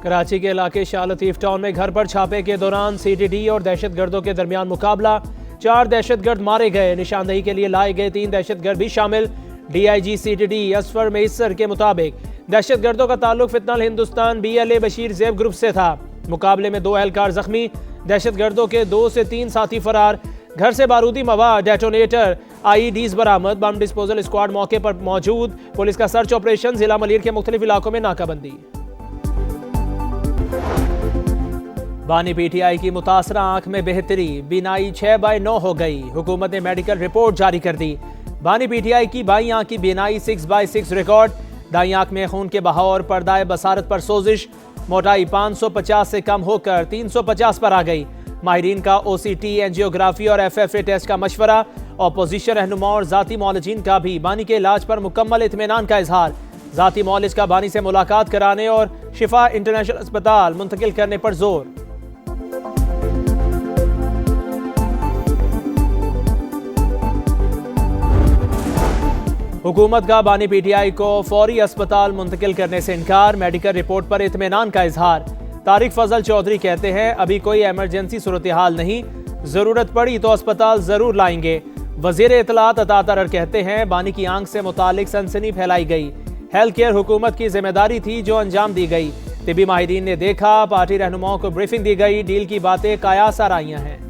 कराची के इलाके शाह लतीफ टाउन में घर पर छापे के दौरान सीटीडी और दहशतगर्दों के दरमियान मुकाबला। 4 दहशतगर्द मारे गए। निशानदही के लिए लाए गए 3 दहशतगर्द भी शामिल। डीआईजी सीटीडी असफर मेसर के मुताबिक दहशतगर्दों का ताल्लुक फितनल हिंदुस्तान BLA बशीर जैब ग्रुप से था। मुकाबले में 2 एहलकार जख्मी। दहशतगर्दों के 2 से 3 साथी फरार। घर से बारूदी मवाद, डेटोनेटर, IEDs बरामद। बम डिस्पोजल स्क्वाड मौके पर मौजूद। पुलिस का सर्च ऑपरेशन। जिला मलिर के मुख्तलिफ इलाकों में नाकाबंदी। बानी PTI की मुतासरा आंख में बेहतरी। बीनाई 6/9 हो गई। हुकूमत ने मेडिकल रिपोर्ट जारी कर दी। बानी PTI की बाई आंख की बीनाई 6/6 रिकॉर्ड। दाई आंख में खून के बहाव और पर्दाए बसारत पर सोजिश। मोटाई 550 से कम होकर 350 पर आ गई। माहिरीन का OCT, एंजियोग्राफी और FFA टेस्ट का मशवरा। अपोजिशन रहनुमा और जाती मौलजीन का भी बानी के इलाज पर मुकम्मल इत्मीनान का इजहार। जाती मौलज का बानी से मुलाकात कराने और शिफा इंटरनेशनल अस्पताल मुंतकिल करने पर जोर। हुकूमत का बानी PTI को फौरी अस्पताल मुंतकिल करने से इनकार। मेडिकल रिपोर्ट पर इत्मीनान का इजहार। तारिक फजल चौधरी कहते हैं अभी कोई एमरजेंसी सूरत हाल नहीं, जरूरत पड़ी तो अस्पताल जरूर लाएंगे। वजीर इत्तलात अता तरर कहते हैं बानी की आंख से मुतालिक सनसनी फैलाई गई। हेल्थ केयर हुकूमत की जिम्मेदारी थी जो अंजाम दी गई। तिबी माहिरीन ने देखा, पार्टी रहनुमाओं को ब्रीफिंग दी गई। डील की बातें कयास आराइयां हैं।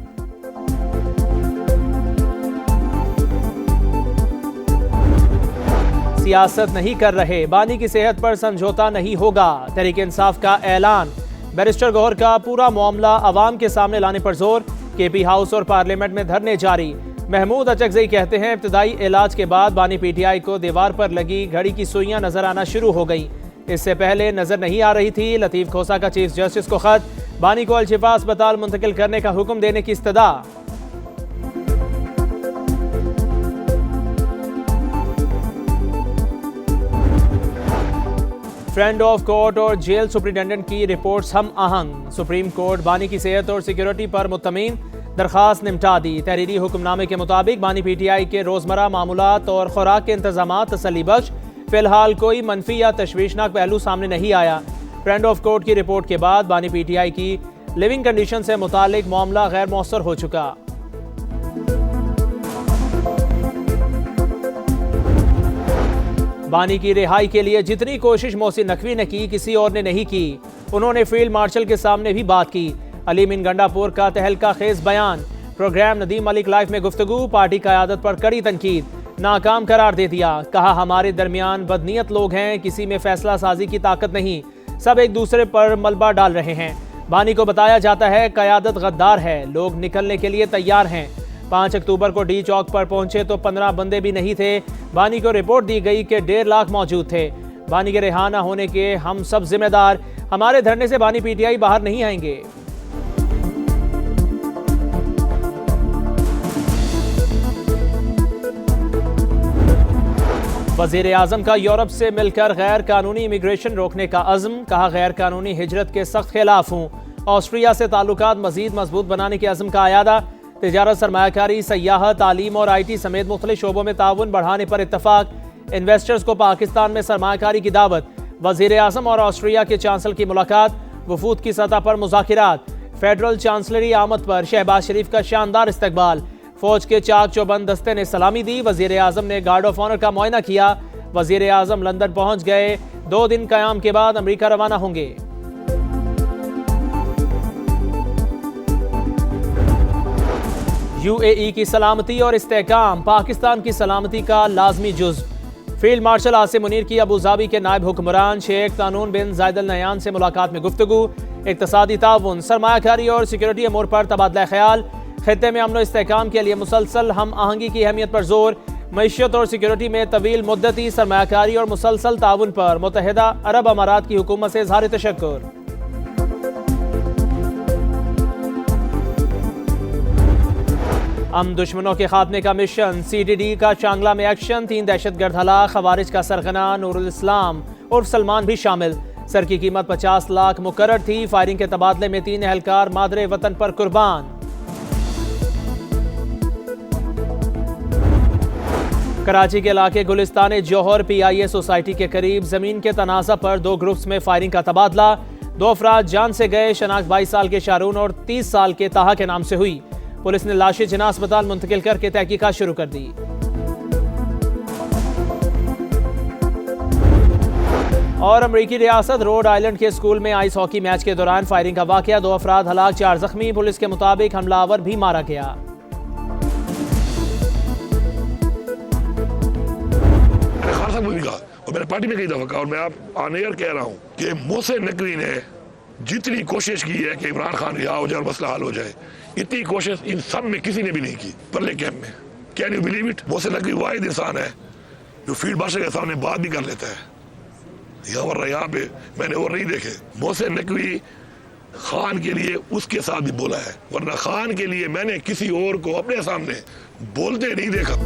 सियासत नहीं कर रहे, बानी की सेहत पर समझौता नहीं होगा। तहरीक इंसाफ का ऐलान। बैरिस्टर गौहर का पूरा मामला अवाम के सामने लाने पर जोर। KP हाउस और पार्लियामेंट में धरने जारी। महमूद अचकजई कहते हैं इब्तदाई इलाज के बाद बानी PTI को दीवार पर लगी घड़ी की सुइयां नजर आना शुरू हो गई। इससे पहले नजर नहीं आ रही थी। लतीफ खोसा का चीफ जस्टिस को खत। बानी को अल-शिफा अस्पताल मुंतकिल करने का हुक्म देने की इस्तदा। फ्रेंड ऑफ कोर्ट और जेल सुप्रिंटेंडेंट की रिपोर्ट्स हम आहंग। सुप्रीम कोर्ट बानी की सेहत और सिक्योरिटी पर मुतमीन। दरखास्त निपटा दी। तहरीरी हुक्मनामे के मुताबिक बानी PTI के रोजमर्रा मामूलात और खुराक के इंतजाम तसल्ली बख्श। फिलहाल कोई मनफी या तशवीशनाक पहलू सामने नहीं आया। फ्रेंड ऑफ कोर्ट की रिपोर्ट के बाद बानी PTI की लिविंग कंडीशन से मुतालिक मामला गैर मौसर हो चुका। बानी की रिहाई के लिए जितनी कोशिश मोहसिन नकवी ने की, किसी और ने नहीं की। उन्होंने फील्ड मार्शल के सामने भी बात की। अली मिन गंडापुर का तहलका खेज बयान। प्रोग्राम नदीम मलिक लाइफ में गुफ्तगू। पार्टी क़यादत पर कड़ी तनकीद। नाकाम करार दे दिया। कहा हमारे दरमियान बदनीयत लोग हैं, किसी में फैसला साजी की ताकत नहीं, सब एक दूसरे पर मलबा डाल रहे हैं। बानी को बताया जाता है क़यादत गद्दार है, लोग निकलने के लिए तैयार हैं। 5 अक्टूबर को D चौक पर पहुंचे तो 15 बंदे भी नहीं थे। बानी को रिपोर्ट दी गई कि 1.5 लाख मौजूद थे। बानी के रिहाना होने के हम सब जिम्मेदार। हमारे धरने से बानी PTI बाहर नहीं आएंगे। वजीर आजम का यूरोप से मिलकर गैर कानूनी इमिग्रेशन रोकने का अज़्म। कहा गैर कानूनी हिजरत के सख्त खिलाफ हूँ। ऑस्ट्रिया से ताल्लुकात मजीद मजबूत बनाने के अज़्म का आयादा। तिजारत, सरमायाकारी, सयाहत, तालीम और IT समेत मुख्तलिफ शोबों में ताउन बढ़ाने पर इत्तफाक। इन्वेस्टर्स को पाकिस्तान में सरमायाकारी की दावत। वजीर आजम और ऑस्ट्रिया के चांसलर की मुलाकात। वफूद की सतह पर मुज़ाकिरात। फेडरल चांसलरी आमद पर शहबाज शरीफ का शानदार इस्तकबाल। फौज के चाक चौबंद दस्ते ने सलामी दी। वजीर आजम ने गार्ड ऑफ ऑनर का मुआयना किया। वजीर आजम लंदन पहुंच गए। 2 दिन कयाम के बाद अमेरिका रवाना होंगे। UAE की सलामती और इस्तेहकाम पाकिस्तान की सलामती का लाजमी जुज़्व। फील्ड मार्शल आसिम मुनीर की अबू धाबी के नायब हुक्मरान शेख तानून बिन जायद अल नहयान से मुलाकात में गुफ्तगू। इक्तसादी ताउन, सरमायाकारी और सिक्योरिटी अमूर पर तबादला ख्याल। खित्ते में अमन इस्तेहकाम के लिए मुसलसल हम आहंगी की अहमियत पर जोर। मईशत और सिक्योरिटी में तवील मुद्दती सरमायाकारी और मुसलसल ताउन पर मुत्तहिदा अरब अमारात की हुकूमत से इज़हार तशक्कुर। दुश्मनों के खात्मे का मिशन। CTD का चांगला में एक्शन। 3 दहशतगर्द हलाक। खवारिज का सरगना नूरुल इस्लाम उर्फ सलमान भी शामिल। सर की कीमत 50 लाख मुकर्रर थी। फायरिंग के तबादले में 3 एहलकार मादरे वतन पर कुर्बान। कराची के इलाके गुलिस्तान जौहर PIA सोसाइटी के करीब जमीन के तनाज़ा पर 2 ग्रुप्स में फायरिंग का तबादला। 2 अफराद जान से गए। शनाख्त 22 साल के शारून और 30 साल के ताहा के नाम से हुई। पुलिस ने लाशें जिना अस्पताल मुंतकिल करके तहकीकात शुरू कर दी। और अमरीकी रियासत रोड आइलैंड के स्कूल में आइस हॉकी मैच के दौरान फायरिंग का वाकया, 2 अफराद हलाक, 4 जख्मी। पुलिस के मुताबिक हमलावर भी मारा गया। और मैंने पार्टी में कई दफा कहा और मैं आप ऑन एयर कह रहा हूं कि मोहसिन नकवी ने जितनी कोशिश की है कि इमरान खान रिहा हो जाए और मसला हल हो जाए, इतनी कोशिश इन सब में किसी ने भी नहीं की। परले कैंप में can you believe it, Mohsin Naqvi वाहिद इंसान है जो फील्ड मार्शल के सामने बात भी कर लेता है। यहाँ पे मैंने और नहीं देखे। मोहसिन नकवी खान के लिए उसके साथ भी बोला है, वरना खान के लिए मैंने किसी और को अपने सामने बोलते नहीं देखा।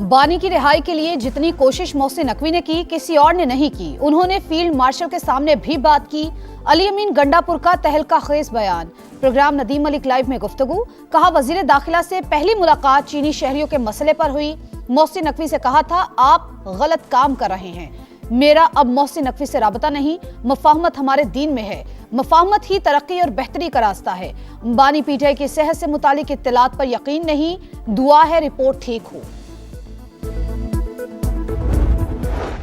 बानी की रिहाई के लिए जितनी कोशिश मोहसिन नकवी ने की, किसी और ने नहीं की। उन्होंने फील्ड मार्शल के सामने भी बात की। अली अमीन गंडापुर का तहलका खेज बयान। प्रोग्राम नदीम मलिक लाइव में गुफ्तगू। कहा, वजीर दाखिला से पहली मुलाकात चीनी शहरियों के मसले पर हुई। मोहसिन नकवी से कहा था, आप गलत काम कर रहे हैं। मेरा अब मोहसिन नकवी से राबता नहीं। मफाहमत हमारे दीन में है। मफाहमत ही तरक्की और बेहतरी का रास्ता है। बानी पीटीआई की सेहत से मुतालिक इत्तलात पर यकीन नहीं। दुआ है रिपोर्ट ठीक हो।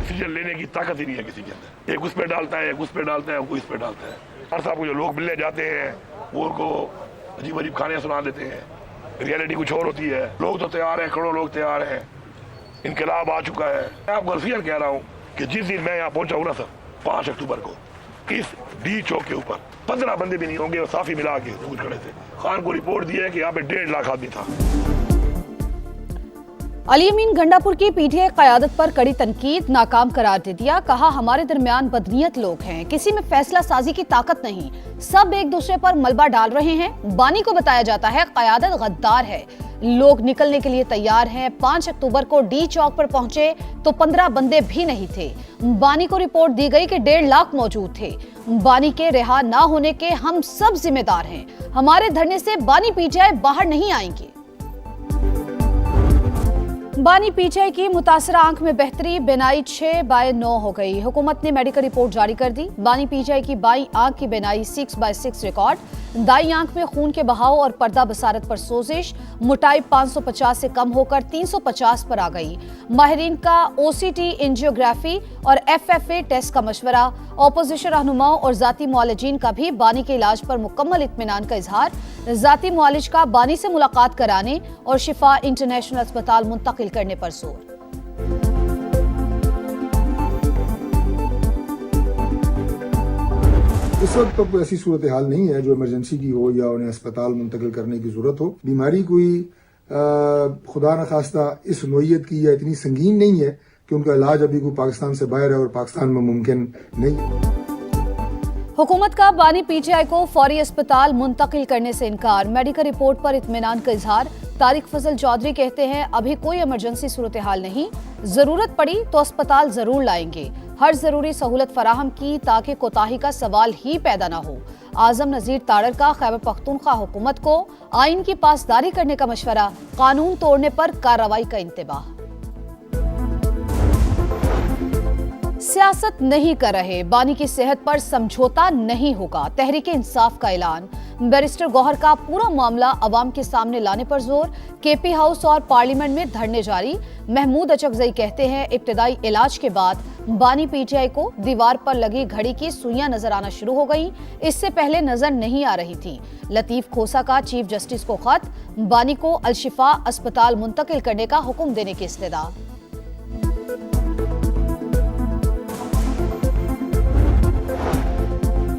डिसीजन लेने की ताकत ही नहीं है किसी के अंदर। एक उस पे डालता है, एक उस पे डालता है, कोई इस पे डालता है। हर साहब को जो लोग मिलने जाते हैं वो उनको अजीब अजीब खाने सुना देते हैं। रियलिटी कुछ और होती है। लोग तो तैयार हैं, करोड़ों लोग तैयार हैं। इनकलाब आ चुका है। मैं आपको गलफियन कह रहा हूँ कि जिस दिन मैं यहाँ पहुंचा हूँ ना सर, 5 अक्टूबर को, इस डी चौक के ऊपर 15 बंदे भी नहीं होंगे और साफी मिला के कुछ खड़े थे। खान को रिपोर्ट दी है कि यहाँ पे 1.5 लाख आदमी था। अली अमीन गंडापुर की पीटीआई क़यादत पर कड़ी तनकीद, नाकाम करार दे दिया। कहा, हमारे दरमियान बदनीयत लोग हैं, किसी में फैसला साजी की ताकत नहीं, सब एक दूसरे पर मलबा डाल रहे हैं। बानी को बताया जाता है क़यादत गद्दार है। लोग निकलने के लिए तैयार हैं। 5 अक्टूबर को डी चौक पर पहुंचे तो 15 बंदे भी नहीं थे। बानी को रिपोर्ट दी गई कि 1.5 लाख मौजूद थे। बानी के रिहा ना होने के हम सब जिम्मेदार हैं। हमारे धरने से बानी पीटीआई बाहर नहीं आएंगे। बानी पीटीआई की मुतासरा आंख में बेहतरी, बिनाई 6/9 हो गई। हुकूमत ने मेडिकल रिपोर्ट जारी कर दी। बानी पीटीआई की बाई आंख की बिनाई 6/6 रिकॉर्ड। दाई आंख में खून के बहाव और पर्दा बसारत पर सोजिश। मोटाई 550 से कम होकर 350 पर आ गई। माहिरीन का ओसीटी एंजियोग्राफी और एफएफए टेस्ट का मशवरा। ऑपोजिशन रहनुमाओं और जाती मुआलिजीन का भी बानी के इलाज पर मुकम्मल इत्मीनान का इजहार। जाती मुआलिज का बानी से मुलाकात कराने और शिफा इंटरनेशनल अस्पताल मुंतकिल करने पर जोर। इस वक्त तो कोई ऐसी सूरत हाल नहीं है जो इमरजेंसी की हो या उन्हें अस्पताल मुंतकिल करने की जरूरत हो। बीमारी कोई खुदा न खास्ता इस नोयत की या इतनी संगीन नहीं है कि उनका इलाज अभी कोई पाकिस्तान से बाहर है और पाकिस्तान में मुमकिन नहीं है। हुकूमत का बानी पीटीआई को फौरी अस्पताल मुंतकिल करने से इनकार। मेडिकल रिपोर्ट पर इत्मीनान का इजहार। तारिक फजल चौधरी कहते हैं, अभी कोई इमरजेंसी सूरत हाल नहीं, जरूरत पड़ी तो अस्पताल जरूर लाएंगे। हर जरूरी सहूलत फराहम की ताकि कोताही का सवाल ही पैदा न हो। आजम नजीर ताड़र का खैबर पख्तूनख्वा हुकूमत को आइन की पासदारी करने का मशवरा। कानून तोड़ने पर कार्रवाई का इंतबाह। सियासत नहीं कर रहे, बानी की सेहत पर समझौता नहीं होगा। तहरीके इंसाफ का ऐलान। बैरिस्टर गौहर का पूरा मामला अवाम के सामने लाने पर जोर। केपी हाउस और पार्लियामेंट में धरने जारी। महमूद अचकजई कहते हैं, इब्तिदाई इलाज के बाद बानी पीटीआई को दीवार पर लगी घड़ी की सुइयां नजर आना शुरू हो गई। इससे पहले नजर नहीं आ रही थी। लतीफ खोसा का चीफ जस्टिस को खत। बानी को अलशिफा अस्पताल मुंतकिल करने का हुक्म देने की इस्तदा।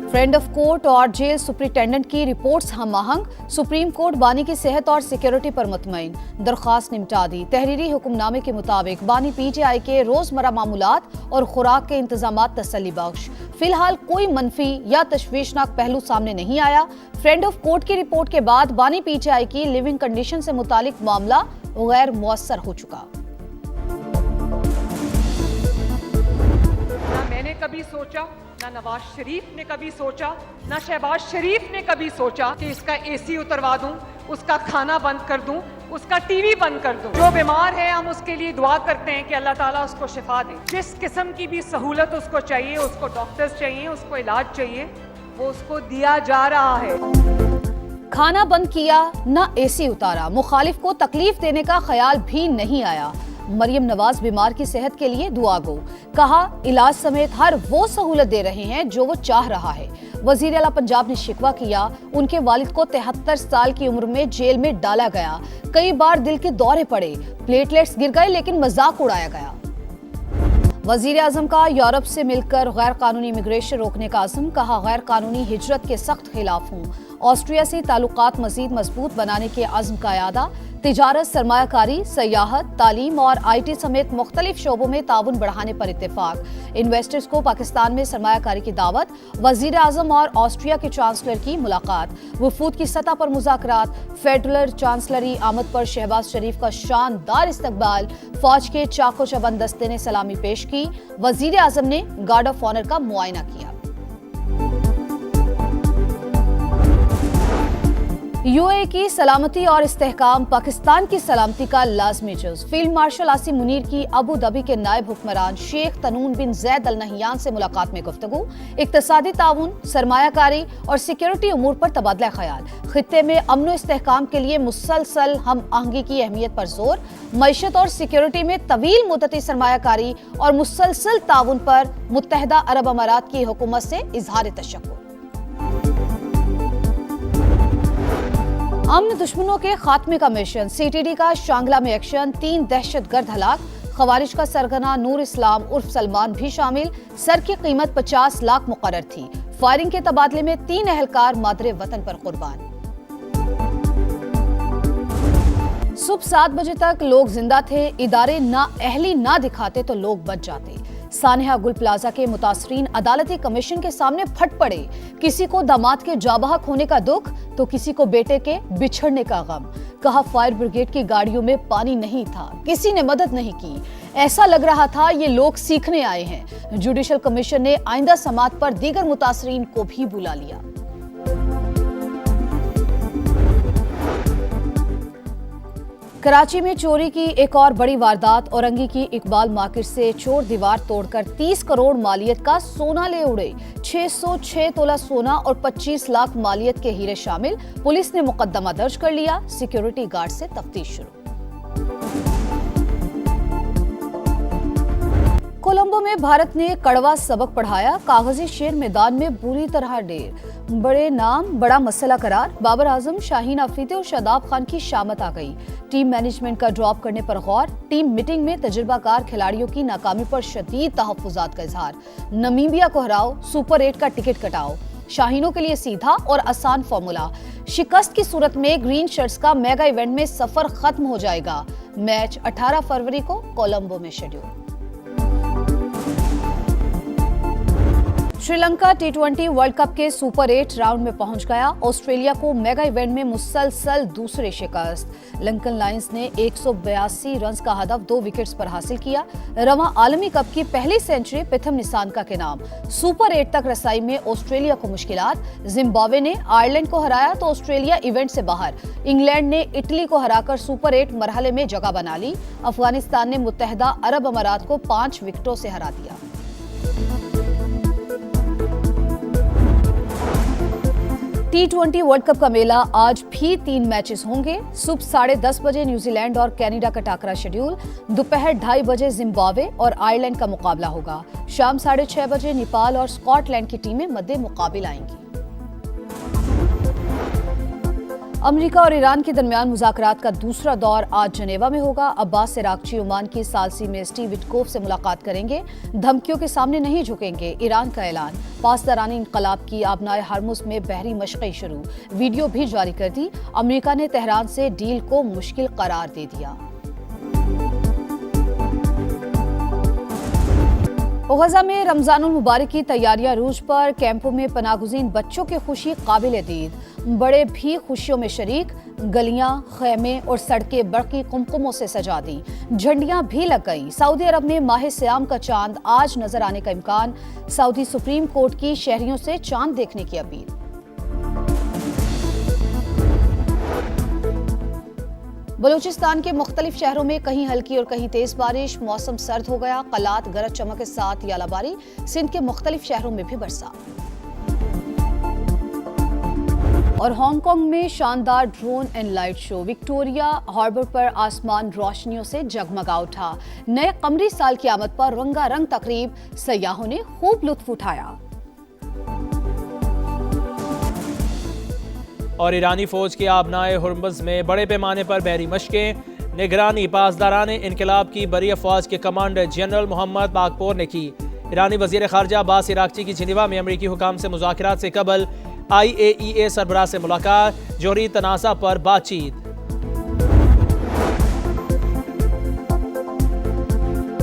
फ्रेंड ऑफ कोर्ट और जेल सुप्रिंटेंडेंट की रिपोर्ट्स हम आहंग। सुप्रीम कोर्ट बानी की सेहत और सिक्योरिटी पर मुतमईन। दरख्वास्त निपटा दी। तहरीरी हुक्मनामे के मुताबिक बानी पीटीआई के रोजमर्रा मामूलात और खुराक के इंतजामात तसल्ली बख्श। फिलहाल कोई मनफी या तशवीशनाक पहलू सामने नहीं आया। फ्रेंड ऑफ कोर्ट की रिपोर्ट के बाद बानी पीटीआई की लिविंग कंडीशन से मुतालिक मामला गैर मुअस्सर हो चुका। ना मैंने कभी सोचा, ना नवाज शरीफ ने कभी सोचा, ना शहबाज शरीफ ने कभी सोचा कि इसका एसी उतरवा दूं उसका खाना बंद कर दूं, उसका टीवी बंद कर दूं। जो बीमार है हम उसके लिए दुआ करते हैं कि अल्लाह ताला उसको शिफा दे। जिस किस्म की भी सहूलत उसको चाहिए, उसको डॉक्टर्स चाहिए, उसको इलाज चाहिए, वो उसको दिया जा रहा है। खाना बंद किया, न एसी उतारा, मुखालिफ को तकलीफ देने का ख्याल भी नहीं आया। मरियम नवाज बीमार की सेहत के लिए दुआ गो, कहा इलाज समेत हर वो सहूलत दे रहे हैं जो वो चाह रहा है। वजीर आला पंजाब ने शिकवा किया, उनके वालिद को 73 साल की उम्र में जेल में डाला गया, कई बार दिल के दौरे पड़े, प्लेटलेट्स गिर गए लेकिन मजाक उड़ाया गया। वजीर आजम का यूरोप से मिलकर गैर कानूनी इमिग्रेशन रोकने का अज़्म, कहा गैर कानूनी हिजरत के सख्त खिलाफ हूँ। ऑस्ट्रिया से ताल्लुकात मजीद मजबूत बनाने के अज़्म का यादा, तिजारत, सरमायाकारी, सयाहत, तालीम और IT समेत मुख्तलिफ शोबों में ताउन बढ़ाने पर इत्तेफाक। इन्वेस्टर्स को पाकिस्तान में सरमायाकारी की दावत, वजीर आजम और ऑस्ट्रिया के चांसलर की मुलाकात, वफूद की सतह पर मुज़ाकरात, फेडरल चांसलरी आमद पर शहबाज शरीफ का शानदार इस्तकबाल, फौज के चाको चबंद दस्ते ने सलामी पेश की, वजीर आजम ने गार्ड ऑफ ऑनर का मुआयना किया। UAE की सलामती और इस्तेहकाम पाकिस्तान की सलामती का लाजमी जुज़। फील्ड मार्शल आसिम मुनीर की अबू धाबी के नायब हुक्मरान शेख तनून बिन जैद अल नहयान से मुलाकात में गुफ्तगू, इक्तसादी ताउन, सरमायाकारी और सिक्योरिटी उमूर पर तबादला ख्याल, खित्ते में अमन व इस्तेहकाम के लिए मुसलसल हम आहंगी की अहमियत पर जोर, मईशत और सिक्योरिटी में तवील मुद्दती सरमायाकारी और मुसलसल ताउन पर मुत्तहदा अरब अमारात की हुकूमत से इजहार तशक्कुर। अमन दुश्मनों के खात्मे का मिशन, CTD का शांगला में एक्शन, 3 दहशतगर्द हलाक, खवारिज का सरगना नूर इस्लाम उर्फ सलमान भी शामिल, सर की कीमत 50 लाख मुकर्रर थी। फायरिंग के तबादले में 3 अहलकार मादरे वतन पर कुर्बान। सुबह 7 बजे तक लोग जिंदा थे, इदारे ना अहली ना दिखाते तो लोग बच जाते। सानिया गुल प्लाजा के मुतासरीन अदालती कमीशन के सामने फट पड़े, किसी को दामाद के जाबहक होने का दुख तो किसी को बेटे के बिछड़ने का गम। कहा फायर ब्रिगेड की गाड़ियों में पानी नहीं था, किसी ने मदद नहीं की, ऐसा लग रहा था ये लोग सीखने आए हैं। जुडिशल कमीशन ने आइंदा समात पर दीगर मुतासरीन को भी बुला लिया। कराची में चोरी की एक और बड़ी वारदात, औरंगी की इकबाल मार्केट से चोर दीवार तोड़कर 30 करोड़ मालियत का सोना ले उड़े। 606 तोला सोना और 25 लाख मालियत के हीरे शामिल। पुलिस ने मुकदमा दर्ज कर लिया, सिक्योरिटी गार्ड से तफ्तीश शुरू। कोलंबो में भारत ने कड़वा सबक पढ़ाया, कागजी शेर मैदान में बुरी तरह ढेर। बड़े नाम बड़ा मसला करार, बाबर आजम, शाहीन अफरीदी और शादाब खान की शामत आ गई। टीम मैनेजमेंट का ड्रॉप करने पर गौर, टीम मीटिंग में तजुर्बाकार खिलाड़ियों की नाकामी पर शदीद तहफ्फुजात का इजहार। नमीबिया को हराओ, सुपर 8 का टिकट कटाओ। शाहीनों के लिए सीधा और आसान फॉर्मूला, शिकस्त की सूरत में ग्रीन शर्ट्स का मेगा इवेंट में सफर खत्म हो जाएगा। मैच 18 फरवरी को कोलंबो में schedule. Sri Lanka T20 world cup के सुपर 8 राउंड में पहुंच गया। ऑस्ट्रेलिया को मेगा इवेंट में मुसलसल दूसरे शिकस्त। लंकन लायंस ने 182 रन्स का हदफ 2 विकेट्स पर हासिल किया। रवां आलमी कप की पहली सेंचुरी प्रथम निसानका के नाम। सुपर 8 तक रसाई में ऑस्ट्रेलिया को मुश्किलात। जिम्बाब्वे ने आयरलैंड को हराया तो ऑस्ट्रेलिया इवेंट से बाहर। इंग्लैंड ने इटली को हराकर सुपर 8 मरहले में जगह बना ली। अफगानिस्तान ने मुत्तहदा अरब अमारात को 5 विकेटों से हरा दिया। T20 वर्ल्ड कप का मेला आज भी 3 मैचेस होंगे। सुबह 10:30 बजे न्यूजीलैंड और कनाडा का टाकरा शेड्यूल। दोपहर 2:30 बजे जिम्बाब्वे और आयरलैंड का मुकाबला होगा। शाम 6:30 बजे नेपाल और स्कॉटलैंड की टीमें मद्दे मुकाबिल आएंगी। अमेरिका और ईरान के दरमियान मुज़ाकरात का दूसरा दौर आज जनेवा में होगा। अब्बास इराक्ची ओमान की सालसी में स्टीव विटकोफ से मुलाकात करेंगे। धमकियों के सामने नहीं झुकेंगे, ईरान का ऐलान। पासदारानी इनकलाब की आबनाए हरमुज में बहरी मशक़ें शुरू, वीडियो भी जारी कर दी। अमेरिका ने तेहरान से डील को मुश्किल करार दे दिया। गज़ा में रमजानुल मुबारक की तैयारियां रूज पर। कैंपों में पनागुज़ीन बच्चों की खुशी काबिल दीद, बड़े भी खुशियों में शरीक। गलियां, खेमे और सड़कें बड़की कुमकुमों से सजा दी, झंडियां भी लग गई। सऊदी अरब में माह सियाम का चांद आज नजर आने का इम्कान। सऊदी सुप्रीम कोर्ट की शहरियों से चांद देखने की अपील। बलूचिस्तान के मुख्तलिफ शहरों में कहीं हल्की और कहीं तेज बारिश, मौसम सर्द हो गया। कलात गरज चमक के साथ यालाबारी, सिंध के मुख्तलिफ शहरों में भी बरसात। और हांगकांग में शानदार drone and light show, Victoria Harbour पर आसमान रोशनियों से जगमगा उठा। नए कमरी साल की आमद पर रंगारंग तकरीब, सयाहों ने खूब लुत्फ उठाया। और ईरानी फौज के आबनाए हुर्मुज़ में बड़े पैमाने पर बहरी मशकें, निगरानी पासदाराने इनकलाब की बरी अफवाज के कमांडर जनरल मोहम्मद बागपोर ने की। ईरानी वज़ीर ख़ारजा अब्बास इराक़ची की जिनेवा में अमरीकी हुकाम से मुज़ाकरात से कबल IAEA सरबराह से मुलाकात, जोहरी तनाज़ा पर बातचीत।